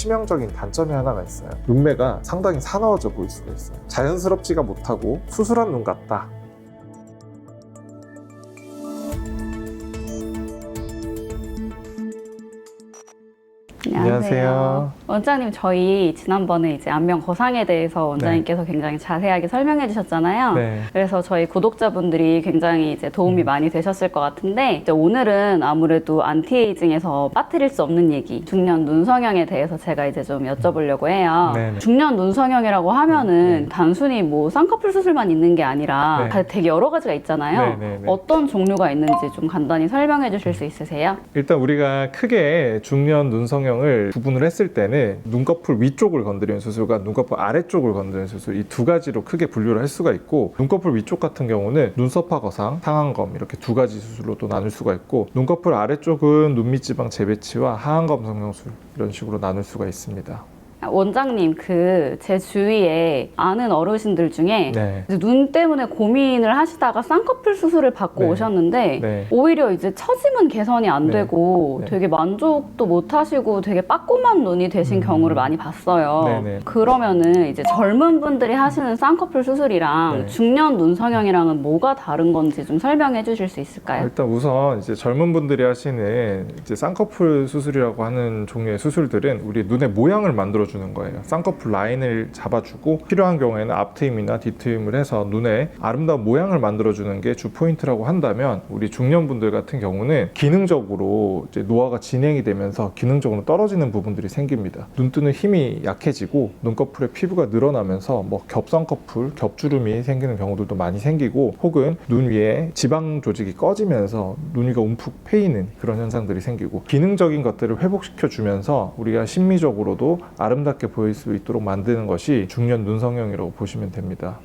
치명적인 단점이 하나가 있어요. 눈매가 상당히 사나워져 보일 수가 있어요. 자연스럽지가 못하고 수술한 눈 같다. 안녕하세요. 원장님, 저희 지난번에 이제 안면 거상에 대해서 원장님께서 굉장히 자세하게 설명해 주셨잖아요. 네. 그래서 저희 구독자분들이 굉장히 이제 도움이 많이 되셨을 것 같은데, 이제 오늘은 아무래도 안티에이징에서 빠뜨릴 수 없는 얘기, 중년 눈 성형에 대해서 제가 이제 좀 여쭤보려고 해요. 네네. 중년 눈 성형이라고 하면은 단순히 뭐 쌍꺼풀 수술만 있는 게 아니라 네. 되게 여러 가지가 있잖아요. 네네네. 어떤 종류가 있는지 좀 간단히 설명해 주실 수 있으세요? 일단 우리가 크게 중년 눈 성형을 구분을 했을 때는 눈꺼풀 위쪽을 건드리는 수술과 눈꺼풀 아래쪽을 건드리는 수술, 이 두 가지로 크게 분류를 할 수가 있고, 눈꺼풀 위쪽 같은 경우는 눈썹화 거상, 상안검 이렇게 두 가지 수술로 또 나눌 수가 있고, 눈꺼풀 아래쪽은 눈밑지방 재배치와 하안검 성형술 이런 식으로 나눌 수가 있습니다. 원장님, 제 주위에 아는 어르신들 중에 네. 이제 눈 때문에 고민을 하시다가 쌍꺼풀 수술을 받고 네. 오셨는데 네. 오히려 이제 처짐은 개선이 안 네. 되고 네. 되게 만족도 못 하시고 되게 빠꼼한 눈이 되신 경우를 많이 봤어요. 네네. 그러면은 이제 젊은 분들이 하시는 쌍꺼풀 수술이랑 네. 중년 눈 성형이랑은 뭐가 다른 건지 좀 설명해 주실 수 있을까요? 일단 우선 이제 젊은 분들이 하시는 이제 쌍꺼풀 수술이라고 하는 종류의 수술들은 우리 눈의 모양을 만들어주는 거예요. 쌍꺼풀 라인을 잡아주고, 필요한 경우에는 앞트임이나 뒤트임을 해서 눈에 아름다운 모양을 만들어주는 게 주 포인트라고 한다면, 우리 중년분들 같은 경우는 기능적으로 이제 노화가 진행이 되면서 기능적으로 떨어지는 부분들이 생깁니다. 눈뜨는 힘이 약해지고 눈꺼풀의 피부가 늘어나면서 뭐 겹쌍꺼풀, 겹주름이 생기는 경우들도 많이 생기고, 혹은 눈 위에 지방 조직이 꺼지면서 눈 위가 움푹 패이는 그런 현상들이 생기고, 기능적인 것들을 회복시켜 주면서 우리가 심미적으로도 아름답게 보일 수 있도록 만드는 것이 중년 눈 성형이라고 보시면 됩니다.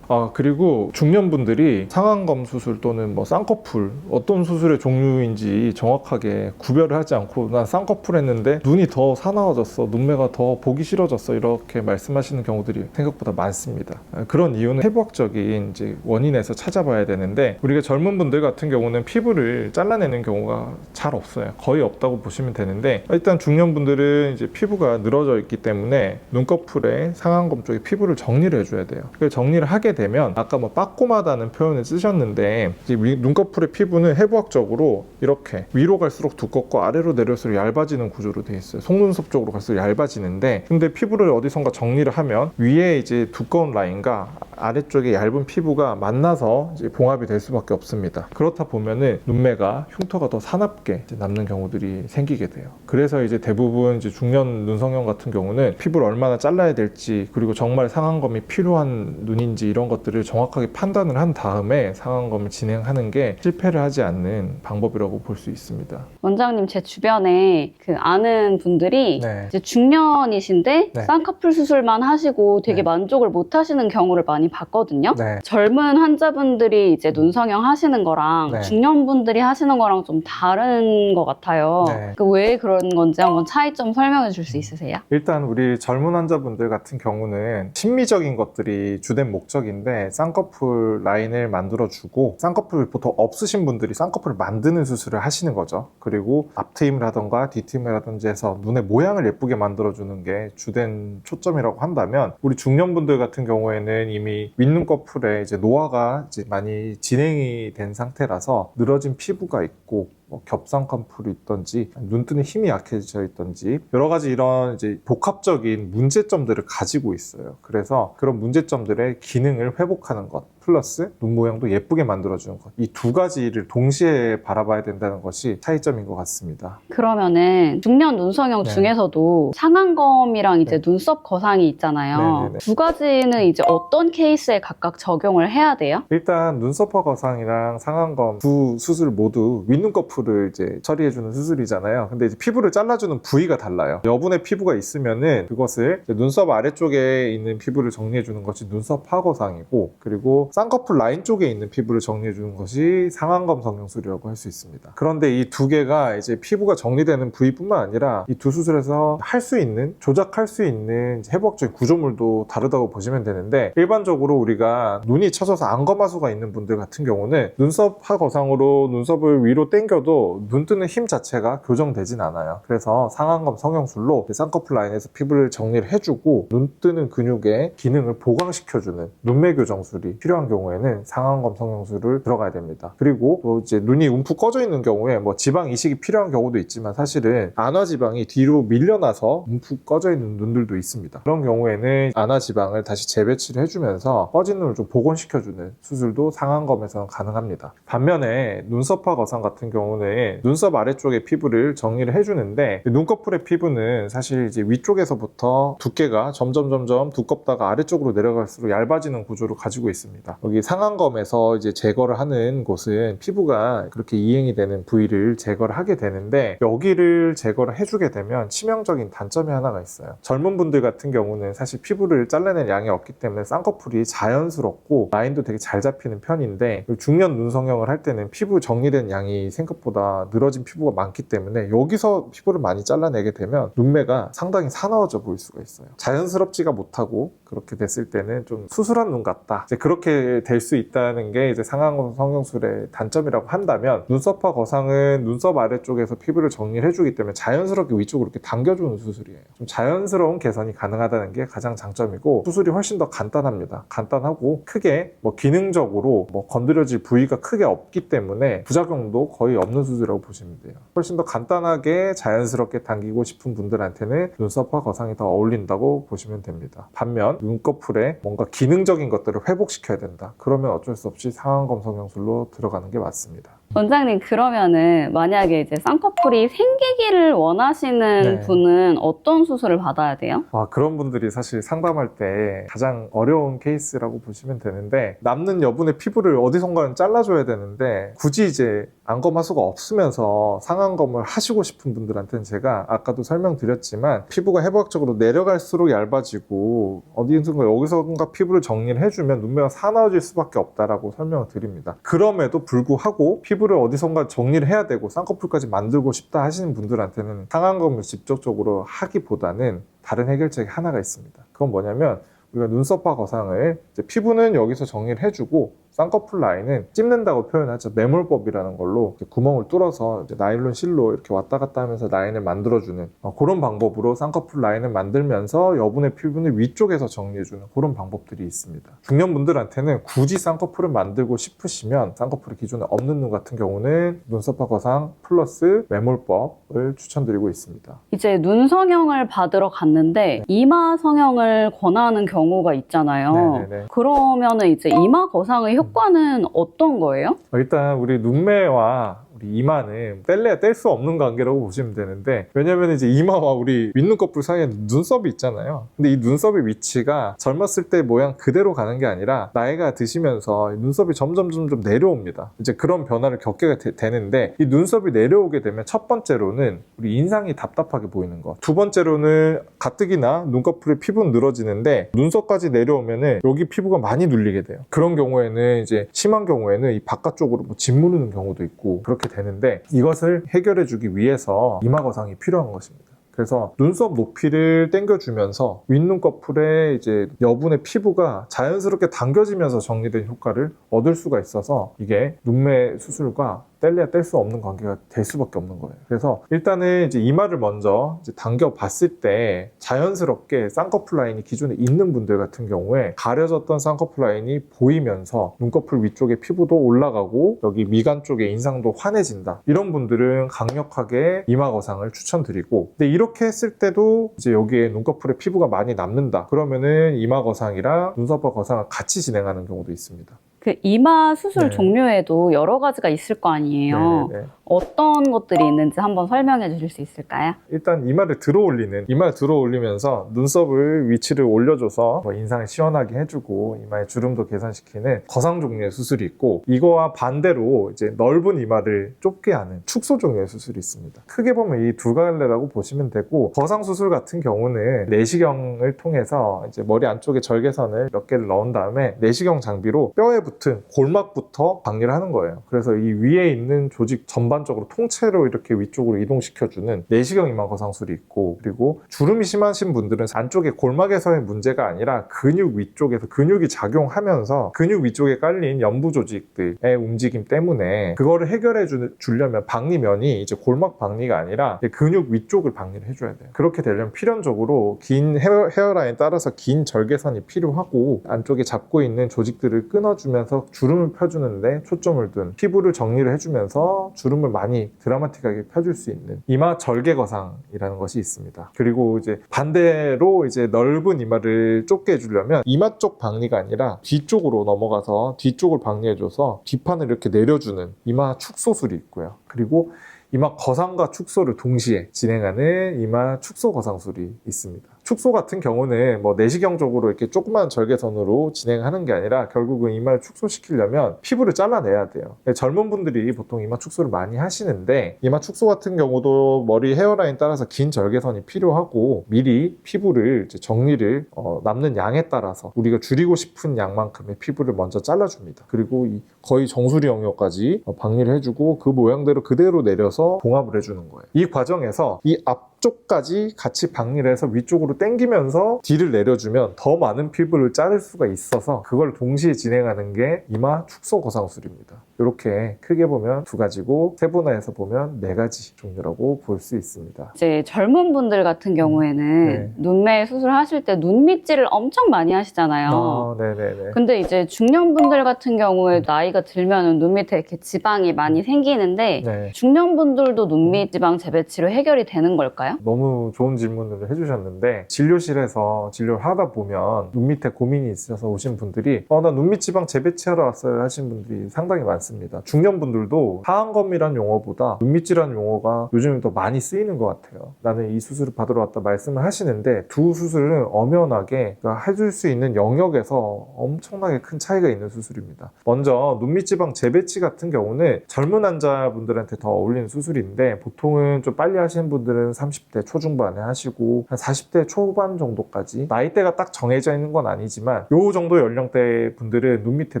그리고 중년분들이 상안검 수술 또는 뭐 쌍꺼풀, 어떤 수술의 종류인지 정확하게 구별을 하지 않고, 난 쌍꺼풀 했는데 눈이 더 사나워졌어, 눈매가 더 보기 싫어졌어, 이렇게 말씀하시는 경우들이 생각보다 많습니다. 그런 이유는 해부학적인 이제 원인에서 찾아봐야 되는데, 우리가 젊은 분들 같은 경우는 피부를 잘라내는 경우가 잘 없어요. 거의 없다고 보시면 되는데, 일단 중년분들은 이제 피부가 늘어져 있기 때문에 눈꺼풀의 상안검 쪽에 피부를 정리를 해줘야 돼요. 그 정리를 하게 되면, 아까 뭐 빠꼼하다는 표현을 쓰셨는데, 이제 눈꺼풀의 피부는 해부학적으로 이렇게 위로 갈수록 두껍고 아래로 내려갈수록 얇아지는 구조로 되어 있어요. 속눈썹 쪽으로 갈수록 얇아지는데, 근데 피부를 어디선가 정리를 하면 위에 이제 두꺼운 라인과 아래쪽에 얇은 피부가 만나서 이제 봉합이 될 수밖에 없습니다. 그렇다 보면은 눈매가 흉터가 더 사납게 남는 경우들이 생기게 돼요. 그래서 이제 대부분 이제 중년 눈 성형 같은 경우는 피부를 얼마나 잘라야 될지, 그리고 정말 상안검이 필요한 눈인지 이런 것들을 정확하게 판단을 한 다음에 상안검을 진행하는 게 실패를 하지 않는 방법이라고 볼 수 있습니다. 원장님, 제 주변에 아는 분들이 네. 이제 중년이신데 네. 쌍꺼풀 수술만 하시고 되게 네. 만족을 못 하시는 경우를 많이 봤거든요. 네. 젊은 환자분들이 이제 눈 성형 하시는 거랑 네. 중년분들이 하시는 거랑 좀 다른 것 같아요. 네. 왜 그런 건지 한번 차이점 설명해 줄 수 있으세요? 일단 우리 젊은 환자분들 같은 경우는 심미적인 것들이 주된 목적인데, 쌍꺼풀 라인을 만들어주고, 쌍꺼풀 보통 없으신 분들이 쌍꺼풀을 만드는 수술을 하시는 거죠. 그리고 앞트임을 하던가 뒤트임을 하든지 해서 눈의 모양을 예쁘게 만들어주는 게 주된 초점이라고 한다면, 우리 중년분들 같은 경우에는 이미 윗눈꺼풀에 이제 노화가 이제 많이 진행이 된 상태라서 늘어진 피부가 있고, 겹쌍꺼풀이 있던지 눈뜨는 힘이 약해져 있던지 여러 가지 이런 이제 복합적인 문제점들을 가지고 있어요. 그래서 그런 문제점들의 기능을 회복하는 것 플러스 눈 모양도 예쁘게 만들어주는 것, 이 두 가지를 동시에 바라봐야 된다는 것이 차이점인 것 같습니다. 그러면은 중년 눈 성형 네. 중에서도 상안검이랑 이제 네. 눈썹 거상이 있잖아요. 네네네. 두 가지는 이제 어떤 케이스에 각각 적용을 해야 돼요? 일단 눈썹화 거상이랑 상안검 두 수술 모두 윗눈꺼풀을 이제 처리해주는 수술이잖아요. 근데 이제 피부를 잘라주는 부위가 달라요. 여분의 피부가 있으면은 그것을 눈썹 아래쪽에 있는 피부를 정리해주는 것이 눈썹 하거상이고, 그리고 쌍꺼풀 라인 쪽에 있는 피부를 정리해주는 것이 상안검 성형술이라고 할 수 있습니다. 그런데 이 두 개가 이제 피부가 정리되는 부위뿐만 아니라 이 두 수술에서 할 수 있는, 조작할 수 있는 해부학적인 구조물도 다르다고 보시면 되는데, 일반적으로 우리가 눈이 처져서 안검하수가 있는 분들 같은 경우는 눈썹 하거상으로 눈썹을 위로 당겨도 눈 뜨는 힘 자체가 교정되진 않아요. 그래서 상안검 성형술로 쌍꺼풀 라인에서 피부를 정리를 해주고 눈 뜨는 근육의 기능을 보강시켜주는 눈매 교정술이 필요한 경우에는 상안검 성형술을 들어가야 됩니다. 그리고 또 이제 눈이 움푹 꺼져 있는 경우에 뭐 지방 이식이 필요한 경우도 있지만, 사실은 안화 지방이 뒤로 밀려나서 움푹 꺼져 있는 눈들도 있습니다. 그런 경우에는 안화 지방을 다시 재배치를 해주면서 꺼진 눈을 좀 복원시켜주는 수술도 상안검에서는 가능합니다. 반면에 눈썹화 거상 같은 경우는 눈썹 아래쪽의 피부를 정리를 해주는데, 눈꺼풀의 피부는 사실 이제 위쪽에서부터 두께가 점점 두껍다가 아래쪽으로 내려갈수록 얇아지는 구조를 가지고 있습니다. 여기 상안검에서 이제 제거를 하는 곳은 피부가 그렇게 이행이 되는 부위를 제거를 하게 되는데, 여기를 제거를 해주게 되면 치명적인 단점이 하나가 있어요. 젊은 분들 같은 경우는 사실 피부를 잘라낼 양이 없기 때문에 쌍꺼풀이 자연스럽고 라인도 되게 잘 잡히는 편인데, 중년 눈 성형을 할 때는 피부 정리된 양이 생각보다 늘어진 피부가 많기 때문에 여기서 피부를 많이 잘라내게 되면 눈매가 상당히 사나워져 보일 수가 있어요. 자연스럽지가 못하고 그렇게 됐을 때는 좀 수술한 눈 같다, 이제 그렇게 될 수 있다는 게 이제 상안검 성형술의 단점이라고 한다면, 눈썹화 거상은 눈썹 아래쪽에서 피부를 정리를 해주기 때문에 자연스럽게 위쪽으로 이렇게 당겨주는 수술이에요. 좀 자연스러운 개선이 가능하다는 게 가장 장점이고, 수술이 훨씬 더 간단합니다. 간단하고 크게 뭐 기능적으로 뭐 건드려질 부위가 크게 없기 때문에 부작용도 거의 없는 수술이라고 보시면 돼요. 훨씬 더 간단하게 자연스럽게 당기고 싶은 분들한테는 눈썹화 거상이 더 어울린다고 보시면 됩니다. 반면 눈꺼풀에 뭔가 기능적인 것들을 회복시켜야 된다, 그러면 어쩔 수 없이 상안검 성형술로 들어가는 게 맞습니다. 원장님, 그러면은 만약에 이제 쌍꺼풀이 생기기를 원하시는 네. 분은 어떤 수술을 받아야 돼요? 그런 분들이 사실 상담할 때 가장 어려운 케이스라고 보시면 되는데, 남는 여분의 피부를 어디선가는 잘라줘야 되는데 굳이 이제 안검하수가 없으면서 상안검을 하시고 싶은 분들한테는 제가 아까도 설명드렸지만, 피부가 해부학적으로 내려갈수록 얇아지고 어디선가 여기선가 피부를 정리를 해주면 눈매가 사나워질 수밖에 없다라고 설명을 드립니다. 그럼에도 불구하고 피부를 어디선가 정리를 해야 되고 쌍꺼풀까지 만들고 싶다 하시는 분들한테는 상안검을 직접적으로 하기보다는 다른 해결책이 하나가 있습니다. 그건 뭐냐면, 우리가 눈썹화 거상을 이제 피부는 여기서 정리를 해주고 쌍꺼풀 라인은 찝는다고 표현하죠. 매몰법이라는 걸로 구멍을 뚫어서 이제 나일론 실로 이렇게 왔다 갔다 하면서 라인을 만들어주는 그런 방법으로 쌍꺼풀 라인을 만들면서 여분의 피부는 위쪽에서 정리해주는 그런 방법들이 있습니다. 중년분들한테는 굳이 쌍꺼풀을 만들고 싶으시면, 쌍꺼풀이 기존에 없는 눈 같은 경우는 눈썹화 거상 플러스 매몰법을 추천드리고 있습니다. 이제 눈 성형을 받으러 갔는데 이마 성형을 권하는 경우가 있잖아요. 네네네. 그러면은 이제 이마 거상의 효과는 어떤 거예요? 일단 우리 눈매와 우리 이마는 뗄래야 뗄 수 없는 관계라고 보시면 되는데, 왜냐면 이제 이마와 우리 윗눈꺼풀 사이에 눈썹이 있잖아요. 근데 이 눈썹의 위치가 젊었을 때 모양 그대로 가는 게 아니라 나이가 드시면서 눈썹이 점점 내려옵니다. 이제 그런 변화를 겪게 되는데, 이 눈썹이 내려오게 되면 첫 번째로는 우리 인상이 답답하게 보이는 것, 두 번째로는 가뜩이나 눈꺼풀의 피부는 늘어지는데 눈썹까지 내려오면은 여기 피부가 많이 눌리게 돼요. 그런 경우에는 이제 심한 경우에는 이 바깥쪽으로 뭐 짓무르는 경우도 있고 그렇게 되는데, 이것을 해결해 주기 위해서 이마 거상이 필요한 것입니다. 그래서 눈썹 높이를 당겨주면서 윗눈꺼풀에 이제 여분의 피부가 자연스럽게 당겨지면서 정리된 효과를 얻을 수가 있어서, 이게 눈매 수술과 뗄래야 뗄 수 없는 관계가 될 수밖에 없는 거예요. 그래서 일단은 이제 이마를 먼저 이제 당겨 봤을 때 자연스럽게 쌍꺼풀 라인이 기존에 있는 분들 같은 경우에 가려졌던 쌍꺼풀 라인이 보이면서 눈꺼풀 위쪽에 피부도 올라가고 여기 미간 쪽에 인상도 환해진다, 이런 분들은 강력하게 이마 거상을 추천드리고, 근데 이렇게 했을 때도 이제 여기에 눈꺼풀에 피부가 많이 남는다, 그러면은 이마 거상이랑 눈썹과 거상을 같이 진행하는 경우도 있습니다. 그 이마 수술 네. 종류에도 여러 가지가 있을 거 아니에요. 네네네. 어떤 것들이 있는지 한번 설명해 주실 수 있을까요? 일단 이마를 들어 올리면서 눈썹을 위치를 올려줘서 뭐 인상을 시원하게 해주고 이마의 주름도 개선시키는 거상 종류의 수술이 있고, 이거와 반대로 이제 넓은 이마를 좁게 하는 축소 종류의 수술이 있습니다. 크게 보면 이 두 갈래라고 보시면 되고, 거상 수술 같은 경우는 내시경을 통해서 이제 머리 안쪽에 절개선을 몇 개를 넣은 다음에 내시경 장비로 뼈에 붙은 골막부터 박리를 하는 거예요. 그래서 이 위에 있는 조직 전반적으로 통째로 이렇게 위쪽으로 이동시켜주는 내시경 이마 거상술이 있고, 그리고 주름이 심하신 분들은 안쪽에 골막에서의 문제가 아니라 근육 위쪽에서 근육이 작용하면서 근육 위쪽에 깔린 연부 조직들의 움직임 때문에 그거를 해결해 주려면 박리면이 이제 골막 박리가 아니라 근육 위쪽을 박리를 해줘야 돼요. 그렇게 되려면 필연적으로 긴 헤어라인 따라서 긴 절개선이 필요하고, 안쪽에 잡고 있는 조직들을 끊어주면서 주름을 펴주는데 초점을 둔, 피부를 정리를 해주면서 주름을 많이 드라마틱하게 펴줄 수 있는 이마 절개 거상이라는 것이 있습니다. 그리고 이제 반대로 이제 넓은 이마를 좁게 해주려면 이마 쪽 박리가 아니라 뒤쪽으로 넘어가서 뒤쪽을 박리해줘서 뒷판을 이렇게 내려주는 이마 축소술이 있고요. 그리고 이마 거상과 축소를 동시에 진행하는 이마 축소 거상술이 있습니다. 축소 같은 경우는 뭐 내시경적으로 이렇게 조그만 절개선으로 진행하는 게 아니라 결국은 이마를 축소시키려면 피부를 잘라내야 돼요. 젊은 분들이 보통 이마 축소를 많이 하시는데, 이마 축소 같은 경우도 머리 헤어라인 따라서 긴 절개선이 필요하고, 미리 피부를 이제 정리를 남는 양에 따라서 우리가 줄이고 싶은 양만큼의 피부를 먼저 잘라줍니다. 그리고 거의 정수리 영역까지 박리를 해주고 그 모양대로 그대로 내려서 봉합을 해주는 거예요. 이 과정에서 이 앞쪽까지 같이 박리를 해서 위쪽으로 당기면서 뒤를 내려주면 더 많은 피부를 자를 수가 있어서 그걸 동시에 진행하는 게 이마 축소 거상술입니다. 이렇게 크게 보면 두 가지고 세분화해서 보면 네 가지 종류라고 볼 수 있습니다. 이제 젊은 분들 같은 경우에는 네. 눈매 수술하실 때 눈 밑질을 엄청 많이 하시잖아요. 네네네. 근데 이제 중년분들 같은 경우에 나이가 들면은 눈 밑에 이렇게 지방이 많이 생기는데 네. 중년분들도 눈밑 지방 재배치로 해결이 되는 걸까요? 너무 좋은 질문을 해주셨는데, 진료실에서 진료를 하다 보면 눈 밑에 고민이 있어서 오신 분들이 나 눈밑 지방 재배치하러 왔어요 하신 분들이 상당히 많습니다. 중년분들도 하안검이란 용어보다 눈밑이라는 용어가 요즘 더 많이 쓰이는 것 같아요. 나는 이 수술을 받으러 왔다 말씀을 하시는데, 두 수술은 엄연하게 해줄 수 있는 영역에서 엄청나게 큰 차이가 있는 수술입니다. 먼저 눈밑 지방 재배치 같은 경우는 젊은 환자분들한테 더 어울리는 수술인데, 보통은 좀 빨리 하시는 분들은 30대 초중반에 하시고 한 40대 초반 정도까지, 나이대가 딱 정해져 있는 건 아니지만 요 정도 연령대 분들은 눈 밑에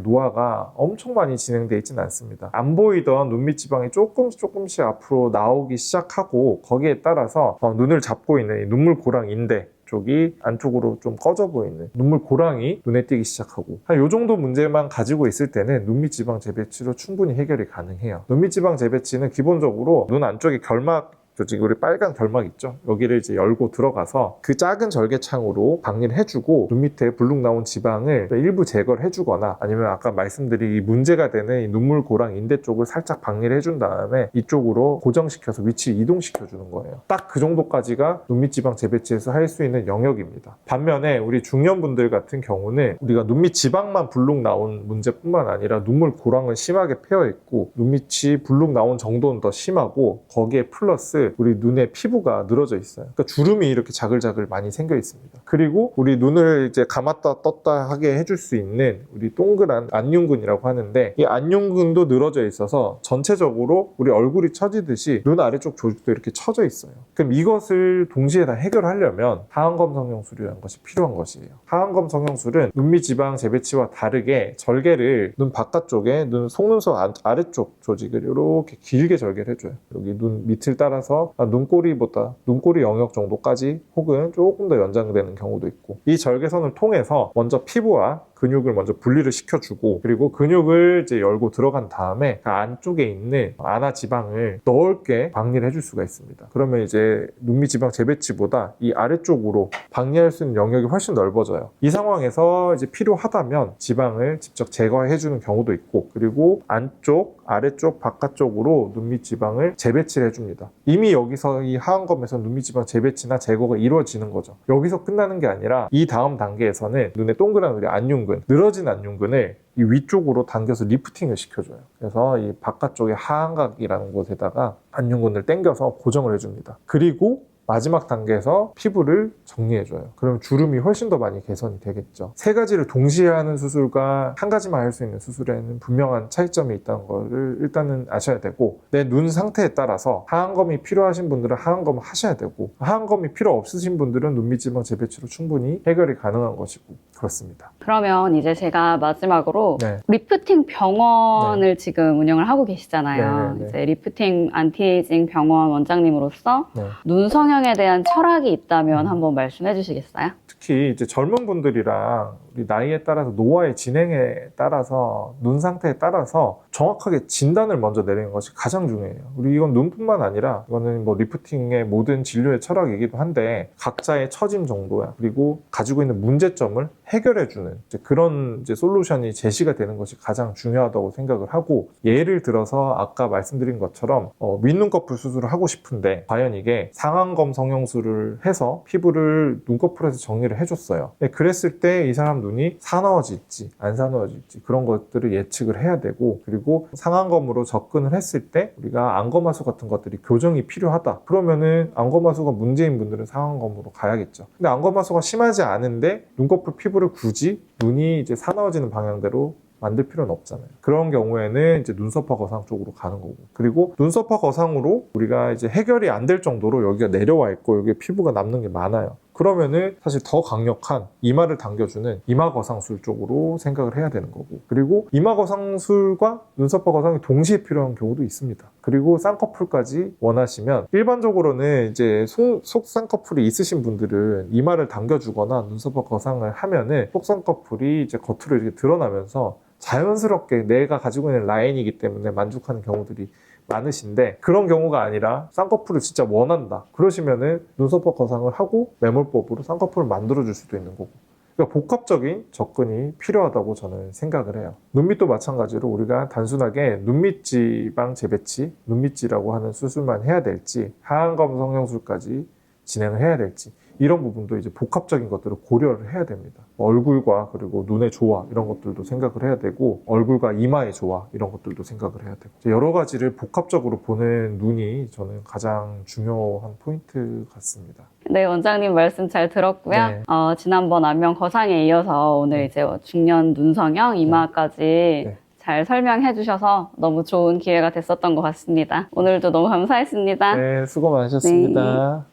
노화가 엄청 많이 진행되어 있지는 않습니다. 안 보이던 눈밑 지방이 조금씩 앞으로 나오기 시작하고, 거기에 따라서 눈을 잡고 있는 이 눈물 고랑 인대 쪽이 안쪽으로 좀 꺼져 보이는 눈물 고랑이 눈에 띄기 시작하고, 한 요 정도 문제만 가지고 있을 때는 눈밑 지방 재배치로 충분히 해결이 가능해요. 눈밑 지방 재배치는 기본적으로 눈 안쪽에 결막 조직, 우리 빨간 결막 있죠? 여기를 이제 열고 들어가서 그 작은 절개창으로 박리를 해주고, 눈 밑에 불룩 나온 지방을 일부 제거를 해주거나, 아니면 아까 말씀드린 이 문제가 되는 이 눈물 고랑 인대 쪽을 살짝 박리를 해준 다음에 이쪽으로 고정시켜서 위치 이동시켜주는 거예요. 딱 그 정도까지가 눈밑 지방 재배치에서 할 수 있는 영역입니다. 반면에 우리 중년분들 같은 경우는 우리가 눈밑 지방만 불룩 나온 문제뿐만 아니라 눈물 고랑은 심하게 패여 있고, 눈밑이 불룩 나온 정도는 더 심하고, 거기에 플러스 우리 눈의 피부가 늘어져 있어요. 그러니까 주름이 이렇게 자글자글 많이 생겨 있습니다. 그리고 우리 눈을 이제 감았다 떴다 하게 해줄 수 있는 우리 동그란 안윤근이라고 하는데, 이 안윤근도 늘어져 있어서 전체적으로 우리 얼굴이 처지듯이 눈 아래쪽 조직도 이렇게 처져 있어요. 그럼 이것을 동시에 다 해결하려면 하안검 성형술이라는 것이 필요한 것이에요. 하안검 성형술은 눈밑 지방 재배치와 다르게 절개를 눈 바깥쪽에 눈 속눈썹 아래쪽 조직을 이렇게 길게 절개를 해줘요. 여기 눈 밑을 따라서 눈꼬리 영역 정도까지, 혹은 조금 더 연장되는 경우도 있고, 이 절개선을 통해서 먼저 피부와 근육을 먼저 분리를 시켜주고, 그리고 근육을 이제 열고 들어간 다음에 그 안쪽에 있는 안아 지방을 넓게 박리를 해줄 수가 있습니다. 그러면 이제 눈밑 지방 재배치보다 이 아래쪽으로 박리할 수 있는 영역이 훨씬 넓어져요. 이 상황에서 이제 필요하다면 지방을 직접 제거해주는 경우도 있고, 그리고 안쪽, 아래쪽, 바깥쪽으로 눈밑 지방을 재배치를 해줍니다. 이미 이미 여기서 이 하안검에서 눈밑지방 재배치나 제거가 이루어지는 거죠. 여기서 끝나는 게 아니라 이 다음 단계에서는 눈에 동그란 우리 안윤근, 늘어진 안윤근을 이 위쪽으로 당겨서 리프팅을 시켜줘요. 그래서 이 바깥쪽에 하안각이라는 곳에다가 안윤근을 당겨서 고정을 해줍니다. 그리고 마지막 단계에서 피부를 정리해줘요. 그럼 주름이 훨씬 더 많이 개선이 되겠죠. 세 가지를 동시에 하는 수술과 한 가지만 할 수 있는 수술에는 분명한 차이점이 있다는 거를 일단은 아셔야 되고, 내 눈 상태에 따라서 하안검이 필요하신 분들은 하안검을 하셔야 되고, 하안검이 필요 없으신 분들은 눈밑지방 재배치로 충분히 해결이 가능한 것이고 그렇습니다. 그러면 이제 제가 마지막으로 네. 리프팅 병원을 지금 운영을 하고 계시잖아요. 네. 이제 리프팅 안티에이징 병원 원장님으로서 네. 눈 성형에 대한 철학이 있다면 한번 말씀해 주시겠어요? 특히 이제 젊은 분들이랑 우리 나이에 따라서 노화의 진행에 따라서 눈 상태에 따라서 정확하게 진단을 먼저 내리는 것이 가장 중요해요. 우리 이건 눈뿐만 아니라 이거는 뭐 리프팅의 모든 진료의 철학이기도 한데 각자의 처짐 정도야, 그리고 가지고 있는 문제점을 해결해주는 이제 그런 이제 솔루션이 제시가 되는 것이 가장 중요하다고 생각을 하고, 예를 들어서 아까 말씀드린 것처럼 밑눈꺼풀 수술을 하고 싶은데 과연 이게 상안검 성형술을 해서 피부를 눈꺼풀에서 정리를 해줬어요. 그랬을 때 이 사람 눈이 사나워질지 안 사나워질지 그런 것들을 예측을 해야 되고, 그리고 상안검으로 접근을 했을 때 우리가 안검하수 같은 것들이 교정이 필요하다 그러면은 안검하수가 문제인 분들은 상안검으로 가야겠죠. 근데 안검하수가 심하지 않은데 눈꺼풀 피부를 굳이 눈이 이제 사나워지는 방향대로 만들 필요는 없잖아요. 그런 경우에는 이제 눈썹화 거상 쪽으로 가는 거고, 그리고 눈썹화 거상으로 우리가 이제 해결이 안 될 정도로 여기가 내려와 있고 여기에 피부가 남는 게 많아요. 그러면은 사실 더 강력한 이마를 당겨주는 이마 거상술 쪽으로 생각을 해야 되는 거고, 그리고 이마 거상술과 눈썹화 거상이 동시에 필요한 경우도 있습니다. 그리고 쌍꺼풀까지 원하시면 일반적으로는 이제 속 쌍꺼풀이 있으신 분들은 이마를 당겨주거나 눈썹화 거상을 하면은 속 쌍꺼풀이 이제 겉으로 이렇게 드러나면서 자연스럽게 내가 가지고 있는 라인이기 때문에 만족하는 경우들이 많으신데, 그런 경우가 아니라 쌍꺼풀을 진짜 원한다 그러시면은 눈썹화 거상을 하고 매몰법으로 쌍꺼풀을 만들어줄 수도 있는 거고, 그러니까 복합적인 접근이 필요하다고 저는 생각을 해요. 눈밑도 마찬가지로 우리가 단순하게 눈밑지방 재배치, 눈밑지라고 하는 수술만 해야 될지 하안검 성형술까지 진행을 해야 될지, 이런 부분도 이제 복합적인 것들을 고려를 해야 됩니다. 얼굴과 그리고 눈의 조화 이런 것들도 생각을 해야 되고, 얼굴과 이마의 조화 이런 것들도 생각을 해야 되고, 여러 가지를 복합적으로 보는 눈이 저는 가장 중요한 포인트 같습니다. 네, 원장님 말씀 잘 들었고요. 네. 지난번 안면 거상에 이어서 오늘 이제 중년 눈 성형 이마까지 네. 잘 설명해 주셔서 너무 좋은 기회가 됐었던 것 같습니다. 오늘도 너무 감사했습니다. 네, 수고 많으셨습니다.